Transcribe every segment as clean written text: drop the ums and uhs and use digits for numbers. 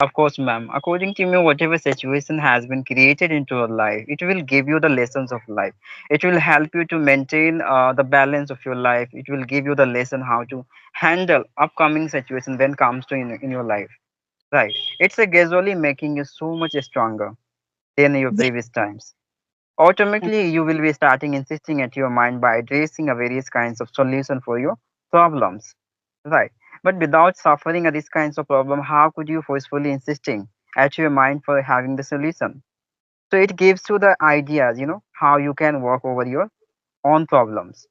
Of course, ma'am. According to me, whatever situation has been created into your life, it will give you the lessons of life. It will help you to maintain the balance of your life. It will give you the lesson how to handle upcoming situation when comes to in your life. Right. It's a gradually making you so much stronger than your Yeah. previous times. Automatically, you will be starting insisting at your mind by addressing a various kinds of solution for your problems. Right. But without suffering at these kinds of problem, how could you forcefully insisting at your mind for having the solution? So it gives you the ideas, how you can work over your own problems.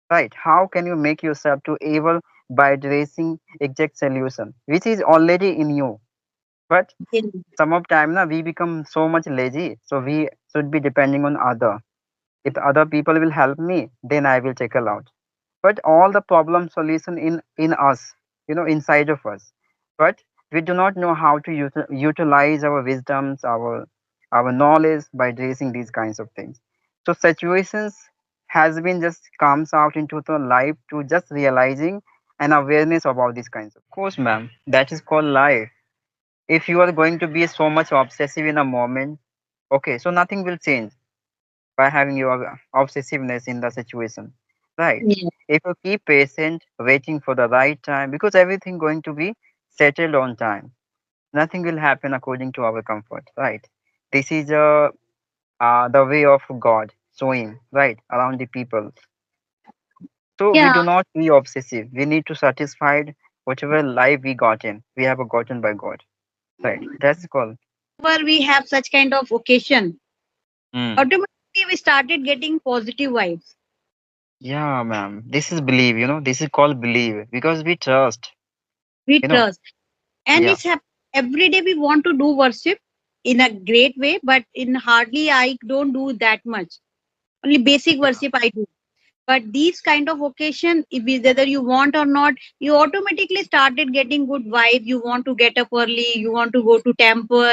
Right. How can you make yourself to able by addressing exact solution, which is already in you. But Yeah. some of time now we become so much lazy, so we should be depending on other. If other people will help me, then I will take a lot. But all the problem solution in us, inside of us. But we do not know how to utilize our wisdoms, our knowledge by addressing these kinds of things. So situations has been just comes out into the life to just realizing and awareness about these kinds of course, ma'am, that is called life. If you are going to be so much obsessive in a moment, okay, so nothing will change by having your obsessiveness in the situation, right? Yeah. If you keep patient waiting for the right time, because everything going to be settled on time, nothing will happen according to our comfort, right? This is the way of God showing right around the people. So we Yeah. do not be obsessive, we need to satisfy whatever life we gotten, we have gotten by God, right? That's called. Whenever we have such kind of occasion, Mm. automatically we started getting positive vibes. Yeah, ma'am. This is believe, this is called believe because we trust, We you know. trust. And Yeah. it's every day we want to do worship in a great way, but in hardly I don't do that much. Only basic Yeah. worship I do. But these kind of occasion, whether you want or not, you automatically started getting good vibe. You want to get up early, you want to go to temple,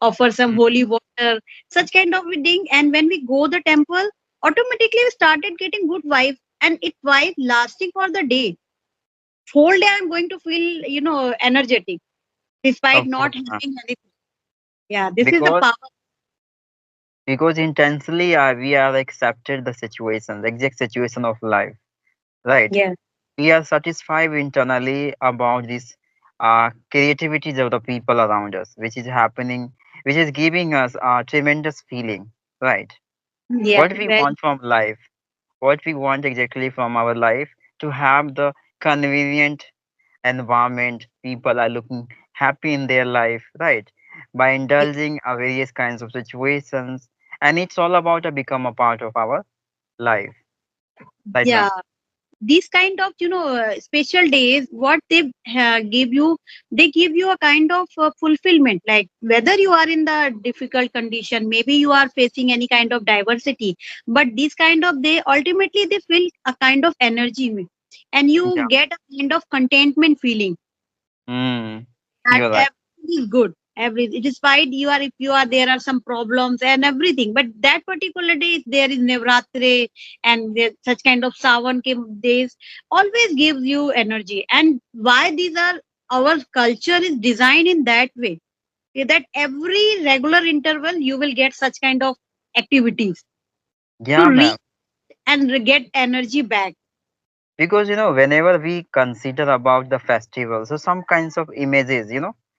offer some Mm. holy water, such kind of thing. And when we go the temple, automatically we started getting good vibe, and it vibe lasting for the day. Whole day I'm going to feel energetic despite Of not course, ma'am. having anything. Yeah, this is the Because power. intensely we are accepted the situation, the exact situation of life, right? Yeah. We are satisfied internally about this creativities of the people around us, which is happening, which is giving us a tremendous feeling, right? Yeah, What we very. want from life, what we want exactly from our life, to have the convenient environment, people are looking happy in their life, right? By indulging various kinds of situations, and it's all about become a part of our life, right, Yeah, ma'am? these kind of special days, what they give you, they give you a kind of fulfillment, like whether you are in the difficult condition, maybe you are facing any kind of diversity, but these kind of, they ultimately they feel a kind of energy, and you Yeah. get a kind of contentment feeling Mm, that you're right. everything is good. Every, despite you are, if you are, there are some problems and everything, but that particular day there is Navratri, and there, such kind of Sawan ke days always gives you energy. And why these are, our culture is designed in that way, that every regular interval you will get such kind of activities to Yeah, ma'am. reach and get energy back. Because whenever we consider about the festival, so some kinds of images,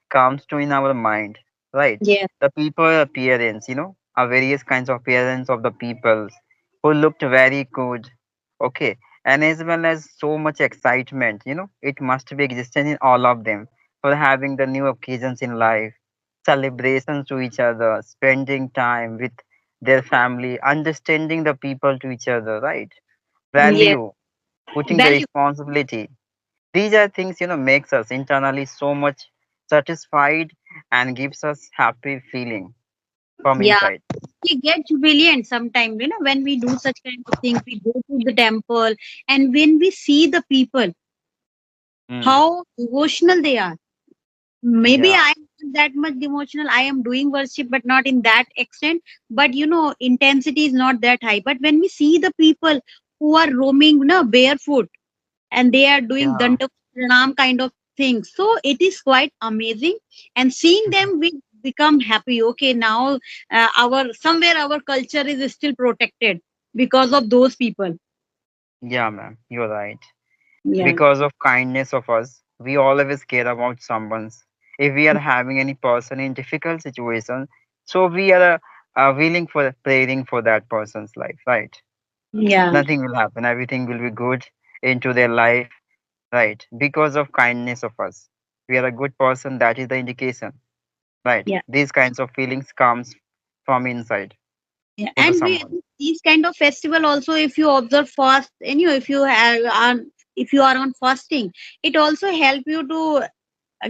comes to in our mind, right? Yeah. The people appearance, are various kinds of appearance of the peoples who looked very good, okay, and as well as so much excitement, it must be existing in all of them for having the new occasions in life, celebrations to each other, spending time with their family, understanding the people to each other, right? Yeah. Value, putting the Value. responsibility. These are things, makes us internally so much satisfied and gives us happy feeling from Yeah, inside. we get jubilant sometimes, when we do such kind of things. We go to the temple, and when we see the people, Mm. how devotional they are. Maybe Yeah, I am not that much devotional. I am doing worship, but not in that extent. But intensity is not that high. But when we see the people who are roaming, barefoot, and they are doing yeah, danda pranam kind of things. So it is quite amazing, and seeing them we become happy. Okay, now our somewhere our culture is still protected because of those people. Yeah, ma'am, you're right. Yeah, Because of kindness of us, we always care about someone's. If we are having any person in difficult situation, so we are willing for praying for that person's life, right? yeah, Nothing will happen. Everything will be good into their life, right? Because of kindness of us, we are a good person. That is the indication, right? yeah. These kinds of feelings comes from inside Yeah, to the and we someone. these kind of festival also, if you observe fast, and you if you have on if you are on fasting, it also help you to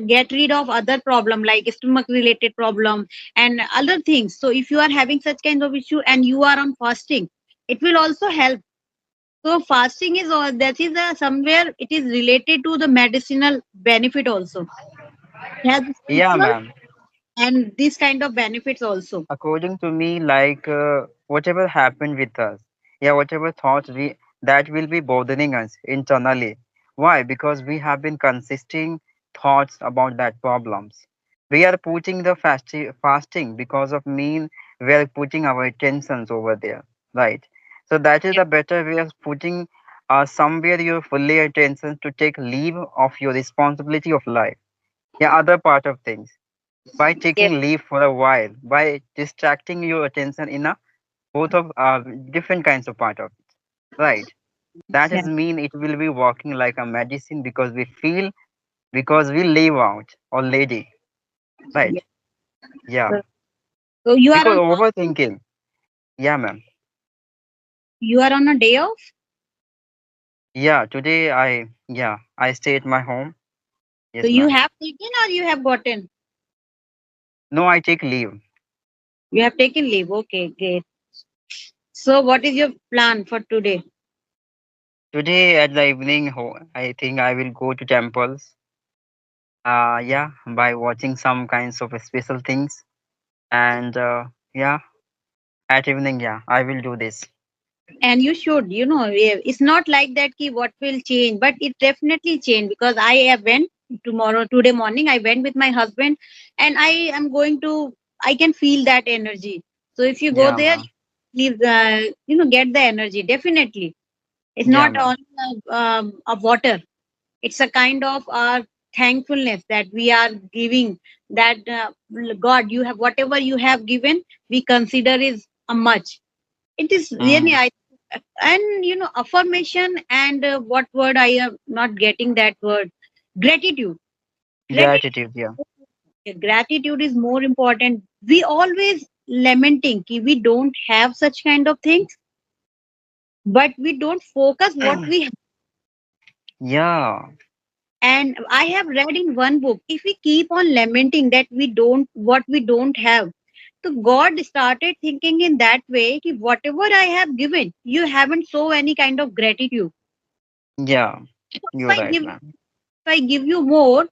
get rid of other problem like stomach related problem and other things. So if you are having such kind of issue and you are on fasting, it will also help. So fasting is all that is somewhere it is related to the medicinal benefit also. It has Yeah, spiritual ma'am. and these kind of benefits also. According to me, like whatever happened with us, yeah, whatever thoughts we that will be bothering us internally. Why? Because we have been consisting thoughts about that problems. We are putting the fasting because of mean we are putting our attentions over there, right? So that is Yeah. the better way of putting somewhere your fully attention to take leave of your responsibility of life. Yeah, other part of things by Yes. taking leave for a while, by distracting your attention in a both of different kinds of part of it, right? That Yeah. is mean it will be working like a medicine because we feel because we live out already, right? Yeah. Yeah, So so you are because on overthinking. Yeah, ma'am. you are on a day off. Yeah, today I stay at my home. So Yes, you ma'am. have taken or you have gotten? No, I take leave You have taken leave. Okay, great. So what is your plan for today? today at the evening. I think I will go to temples. Yeah, by watching some kinds of special things and yeah. At evening, yeah, I will do this. And you should, it's not like that ki what will change, but it definitely change because I have went today morning. I went with my husband, and I am going to. I can feel that energy. So if you go Yeah, there, ma'am. leave, get the energy. Definitely, it's Yeah, not ma'am. only a water. It's a kind of our thankfulness that we are giving. That God, you have whatever you have given, we consider is a much. It is really Mm. I and affirmation and what word I am not getting that word. Gratitude. Gratitude. Gratitude, yeah. Gratitude is more important. We always lamenting ki we don't have such kind of things, but we don't focus what we have. Yeah, And I have read in one book, if we keep on lamenting that we don't what we don't have, so God started thinking in that way ki whatever I have given, you haven't show any kind of gratitude. yeah. If You're I right, give ma'am. you more,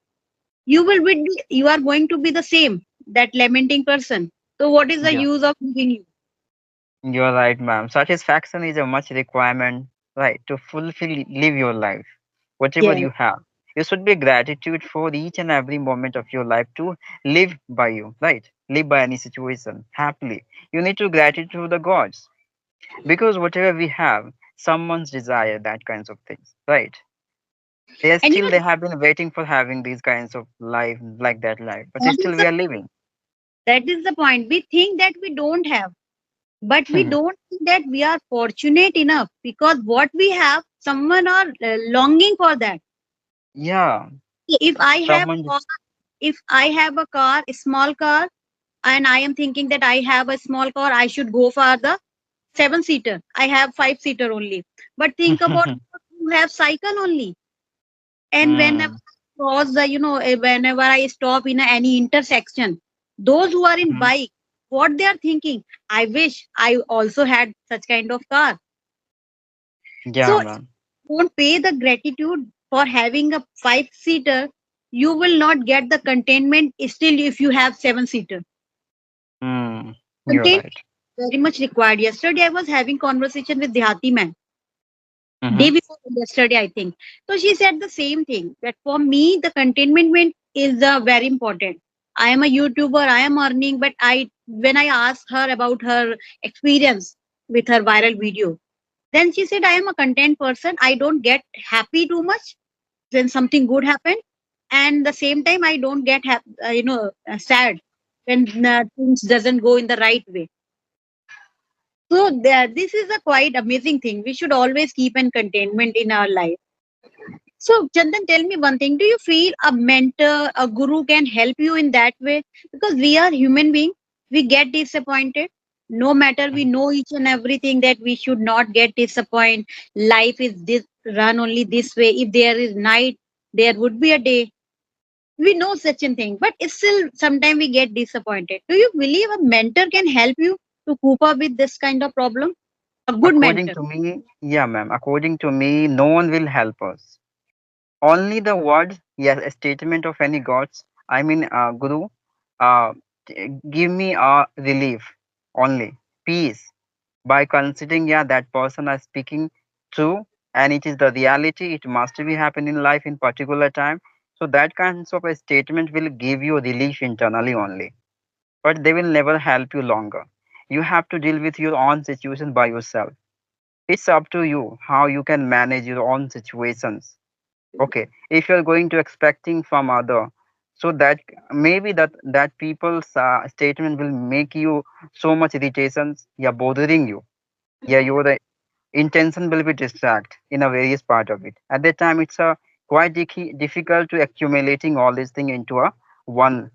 you are going to be the same, that lamenting person. So what is the Yeah, use of giving you? you're right, ma'am. Satisfaction is a much requirement, right, to fulfill, live your life, whatever Yes. you have. You should be gratitude for each and every moment of your life to live by you, right? Live by any situation happily. You need to gratitude to the gods because whatever we have, someone's desire that kinds of things, right? And They have been waiting for having these kinds of life like that life, but that still is we the are living. that is the point. We think that we don't have, but we don't think that we are fortunate enough, because what we have, someone are longing for that. Yeah, If I have someone. if I have a car, a small car, and I am thinking that I have a small car, I should go for the seven seater. I have five seater only. But think about you have cycle only. And whenever Mm, I cross whenever I stop in any intersection, those who are in mhm. bike, what they are thinking, I wish I also had such kind of car. Yeah, So if man. you don't pay the gratitude for having a five seater, you will not get the containment still if you have seven seater. Mm, you're Containment right. very much required. Yesterday I was having conversation with Dehati man. day Mm-hmm. before yesterday, I think. So she said the same thing, that for me the contentment is very important. I am a YouTuber, I am earning, but I when I asked her about her experience with her viral video, then she said, I am a content person. I don't get happy too much when something good happened, and the same time I don't get sad when things doesn't go in the right way. So this is a quite amazing thing. We should always keep an contentment in our life. So, Chandan, tell me one thing. Do you feel a mentor, a guru can help you in that way? Because we are human beings, we get disappointed. No matter we know each and everything that we should not get disappointed. Life is this run only this way. If there is night, there would be a day. We know such a thing, but it's still sometimes we get disappointed. Do you believe a mentor can help you to cope up with this kind of problem? A good According mentor. to me, yeah, ma'am. According to me, no one will help us. Only the words, yes, a statement of any gods. I mean, Guru, uh, give me a relief only, peace, by considering, yeah, that person is speaking true, and it is the reality. It must be happen in life in particular time. So that kinds of a statement will give you relief internally only, but they will never help you longer. You have to deal with your own situation by yourself. It's up to you how you can manage your own situations. Okay, if you're going to expecting from other, so that maybe that people's statement will make you so much irritations, yeah, bothering you. Yeah, your intention will be distract in a various part of it. At that time, it's a quite difficult to accumulating all these things into a one.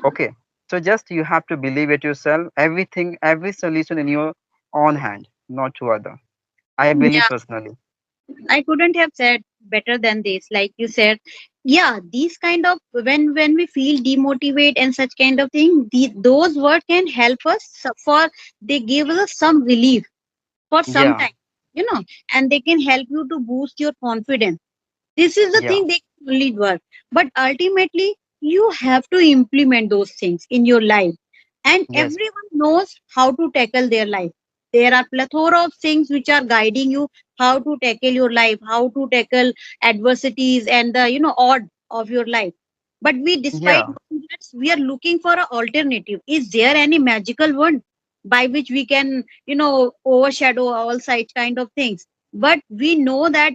Okay, so just you have to believe it yourself. Everything, every solution in your own hand, not to other. I believe personally. I couldn't have said better than this. Like you said, yeah, these kind of when we feel demotivate and such kind of thing, those words can help us for they give us some relief for some Yeah, time, you know, and they can help you to boost your confidence. This is the yeah, thing they can only work. But ultimately, you have to implement those things in your life. And yes, everyone knows how to tackle their life. There are plethora of things which are guiding you how to tackle your life, how to tackle adversities and the odd of your life. But we, despite yeah, knowing that, we are looking for an alternative. Is there any magical one by which we can, overshadow all such kind of things? But we know that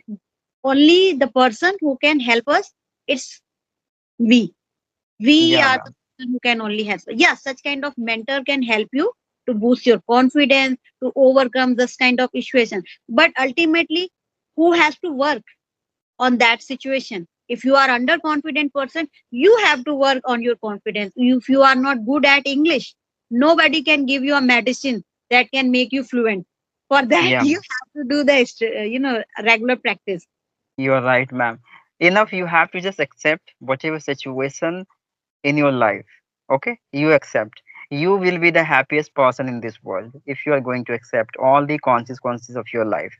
only the person who can help us, it's we. We yeah, are the ma'am. person who can only help. Yeah, such kind of mentor can help you to boost your confidence, to overcome this kind of situation. But ultimately, who has to work on that situation? If you are underconfident person, you have to work on your confidence. If you are not good at English, nobody can give you a medicine that can make you fluent. For that, Yeah, you have to do the regular practice. you are right, ma'am. Enough, you have to just accept whatever situation in your life. Okay, you accept. You will be the happiest person in this world if you are going to accept all the consequences of your life,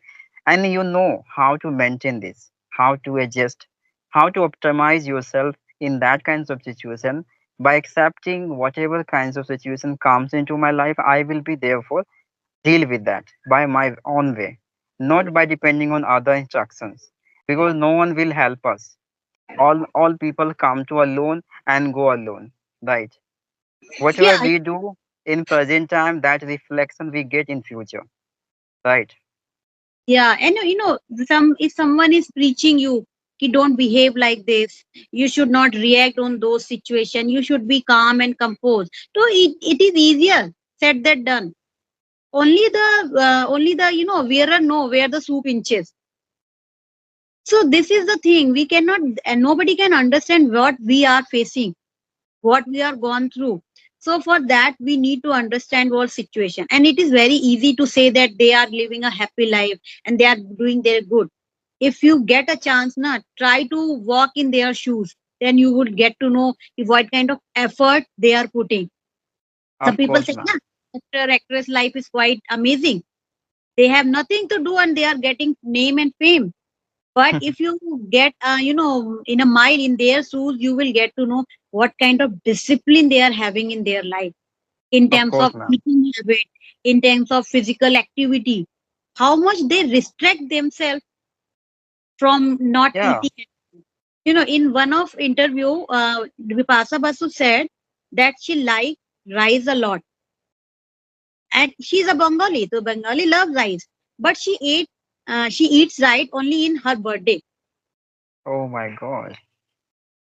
and you know how to maintain this, how to adjust, how to optimize yourself in that kinds of situation. By accepting whatever kinds of situation comes into my life, I will be there for deal with that by my own way, not by depending on other instructions, because no one will help us. All people come to alone and go alone, right? Whatever Yeah, we do in present time, that reflection we get in future, right? yeah, and some if someone is preaching you, you don't behave like this. You should not react on those situations. You should be calm and composed. So it is easier said than done. Only the wearer know where the soup inches. So this is the thing. We cannot and nobody can understand what we are facing, what we are gone through. So for that we need to understand our situation, and it is very easy to say that they are living a happy life and they are doing their good. If you get a chance, not try to walk in their shoes, then you would get to know what kind of effort they are putting. Some Of people course, say, ma'am. yeah, actress life is quite amazing. They have nothing to do and they are getting name and fame. But if you get in a mile in their shoes, you will get to know what kind of discipline they are having in their life, in Of terms of course, ma'am. eating habit, in terms of physical activity. how much they restrict themselves from not Yeah. eating. In one of interview, Vipasa Basu said that she likes rice a lot, and she's a Bengali, so Bengali loves rice, but she eats rice only in her birthday Oh my God.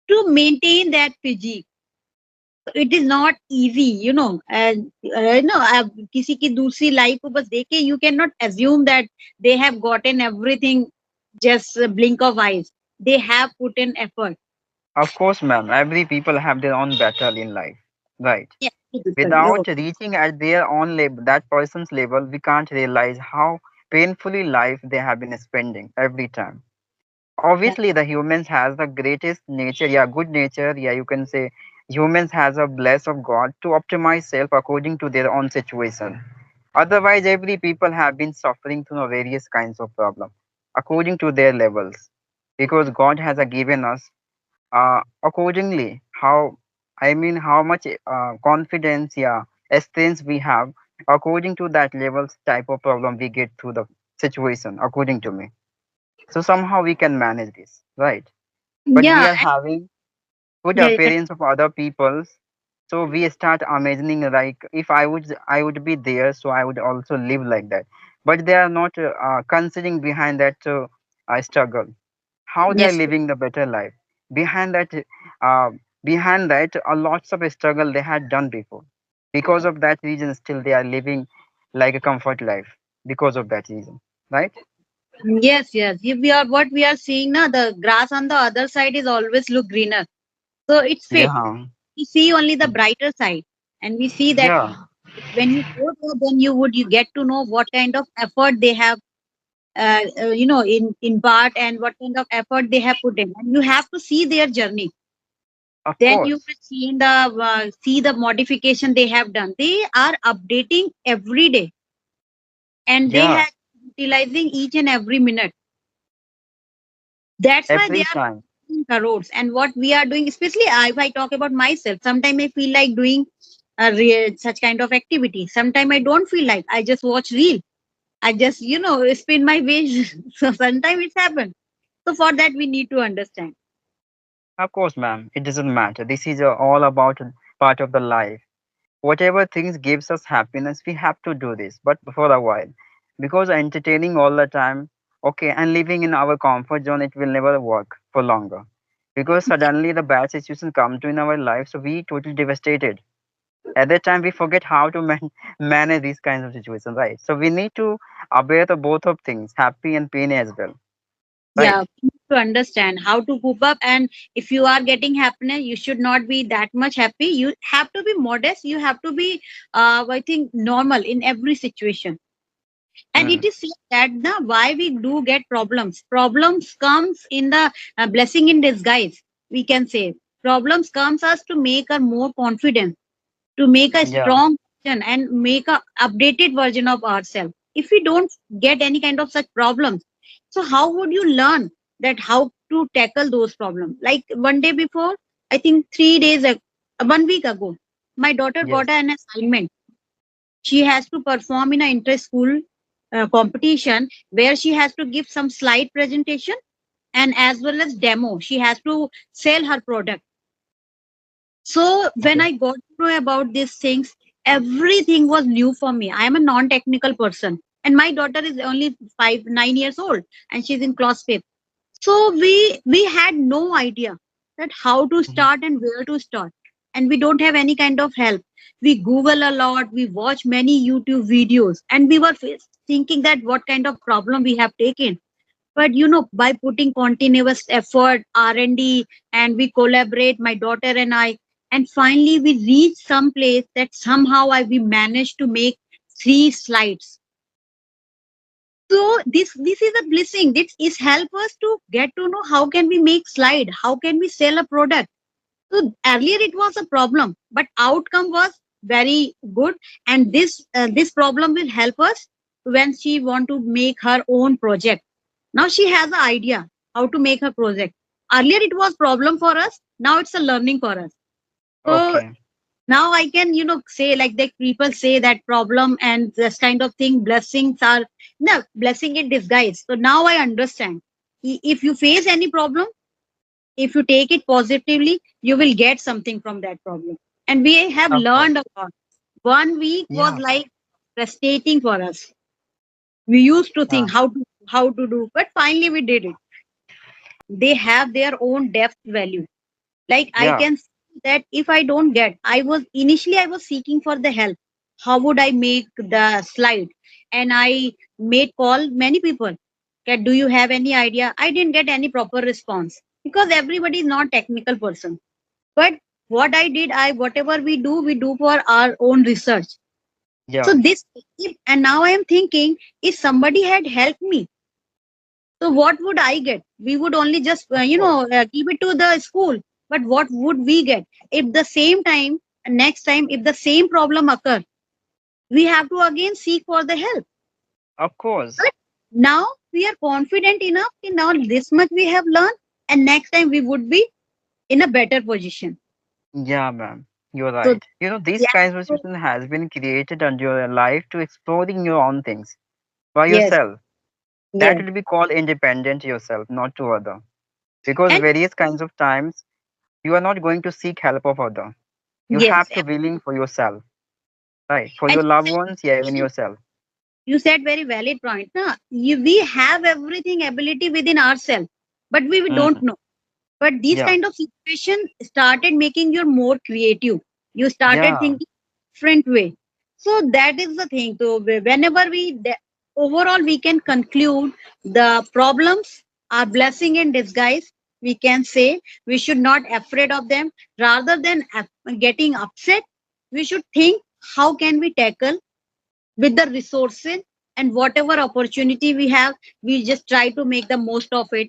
to maintain that physique. So it is not easy, and किसी की दूसरी life को बस देख के you cannot assume that they have gotten everything just a blink of eyes. They have put in effort. Of course, ma'am. Every people have their own battle in life, right? Yeah, it is good. Without reaching at their own level, that person's level, we can't realize how painfully life they have been spending every time. Yeah. Obviously, the humans has the greatest nature, yeah, good nature, yeah, you can say humans has a bless of God to optimize self according to their own situation. Otherwise, every people have been suffering through various kinds of problem according to their levels, because God has given us accordingly how how much confidence, yeah, strength we have according to that levels type of problem we get through the situation according to me. So somehow we can manage this, right? But we Yeah, are having good yeah, yeah. appearance of other people's, so we start imagining like if I would be there, so I would also live like that. But they are not considering behind that struggle, how they are Yes. living the better life behind that. uh, Behind that a lots of struggle they had done before. Because of that reason still they are living like a comfort life, because of that reason, right? Yes, yes. If we are what we are seeing now, the grass on the other side is always look greener. So it's fake. Yeah. We see only the brighter side, and we see that Yeah, when you go there, then you get to know what kind of effort they have, in part, and what kind of effort they have put in, and you have to see their journey. of Then you course. will see the modification they have done. They are updating every day, and they Yeah, have utilizing each and every minute. That's why they every are time. in crores. And what we are doing, especially if I talk about myself, sometimes I feel like doing such kind of activity. Sometimes I don't feel like. I just watch reel. I just spin my ways. So sometimes it's happened. So for that we need to understand. Of course, ma'am. It doesn't matter. This is all about part of the life. Whatever things gives us happiness, we have to do this, but for a while. Because entertaining all the time, okay, and living in our comfort zone, it will never work for longer. Because suddenly the bad situation come to in our life, so we totally devastated. At that time, we forget how to manage these kinds of situations, right? So we need to aware the both of things, happy and pain as well, right? Yeah, we need to understand how to cope up. And if you are getting happiness, you should not be that much happy. You have to be modest. You have to be, I think, normal in every situation. And Mm. it is said that why we do get problems comes in the blessing in disguise, we can say. Problems comes us to make us more confident, to make a Yeah, strong version and make a updated version of ourselves. If we don't get any kind of such problems, so how would you learn that how to tackle those problems? Like one day before, I think 3 days ago, 1 week ago, my daughter yes, got an assignment. She has to perform in an inter-school competition where she has to give some slide presentation and as well as demo. She has to sell her product. So when okay. I got to know about these things, everything was new for me. I am a non-technical person, and my daughter is only 9 years old, and she's in class fifth. So we had no idea that how to Mhm. start and where to start, and we don't have any kind of help. We Google a lot, we watch many YouTube videos, and we were thinking that what kind of problem we have taken. But by putting continuous effort, R&D, and we collaborate, my daughter and I, and finally we reach some place that somehow we managed to make 3 slides. So this is a blessing. This is help us to get to know how can we make slide, how can we sell a product. So earlier it was a problem, but outcome was very good, and this problem will help us when she want to make her own project. Now she has an idea how to make her project. Earlier it was problem for us. Now it's a learning for us. So Okay. Now I can, say like the people say that problem and this kind of thing, blessings are no blessing in disguise. So now I understand. If you face any problem, if you take it positively, you will get something from that problem. And we have Of course. learned a lot. 1 week was Yeah. like frustrating for us. We used to Yeah. think how to do, but finally we did it. They have their own depth value. Like I Yeah. can see that if I don't get, I was seeking for the help. How would I make the slide? And I made call many people that, do you have any idea? I didn't get any proper response because everybody is not technical person. But what I did, I whatever we do for our own research. So Yeah. this, and now I am thinking, if somebody had helped me, so what would I get? We would only just, Of course. give it to the school. But what would we get? If the same time, next time, if the same problem occur, we have to again seek for the help. Of course. But now we are confident enough in now this much we have learned, and next time we would be in a better position. Yeah, ma'am. You're So right. These yeah, kinds of so, situation has been created under your life to exploring your own things by yes, yourself. That yes, will be called independent yourself, not to other. Because and various kinds of times you are not going to seek help of other. You yes, have to willing for yourself, right? For and your loved ones, yeah, even yourself. you said very valid point. Na? We have everything ability within ourselves, but we don't Mm, know. But these yeah, kind of situation started making you more creative. You started yeah, thinking different way. So that is the thing. So whenever overall we can conclude the problems are blessing in disguise. We can say we should not afraid of them. Rather than getting upset, we should think how can we tackle with the resources and whatever opportunity we have. We just try to make the most of it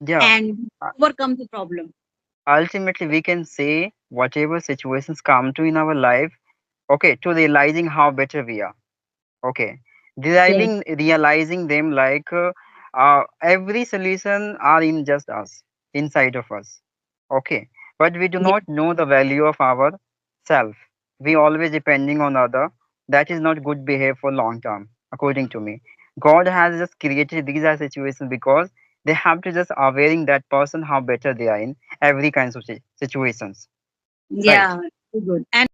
yeah. and Uh, overcome the problem. Ultimately, we can say whatever situations come to in our life, okay, to realizing how better we are. Okay, Yes, realizing them like every solution are in just us, inside of us. Okay, but we do yes, not know the value of our self. We always depending on other. That is not good behavior for long term, according to me. God has just created these are situations because they have to just awareing that person how better they are in every kinds of situations. Right. yeah, good. And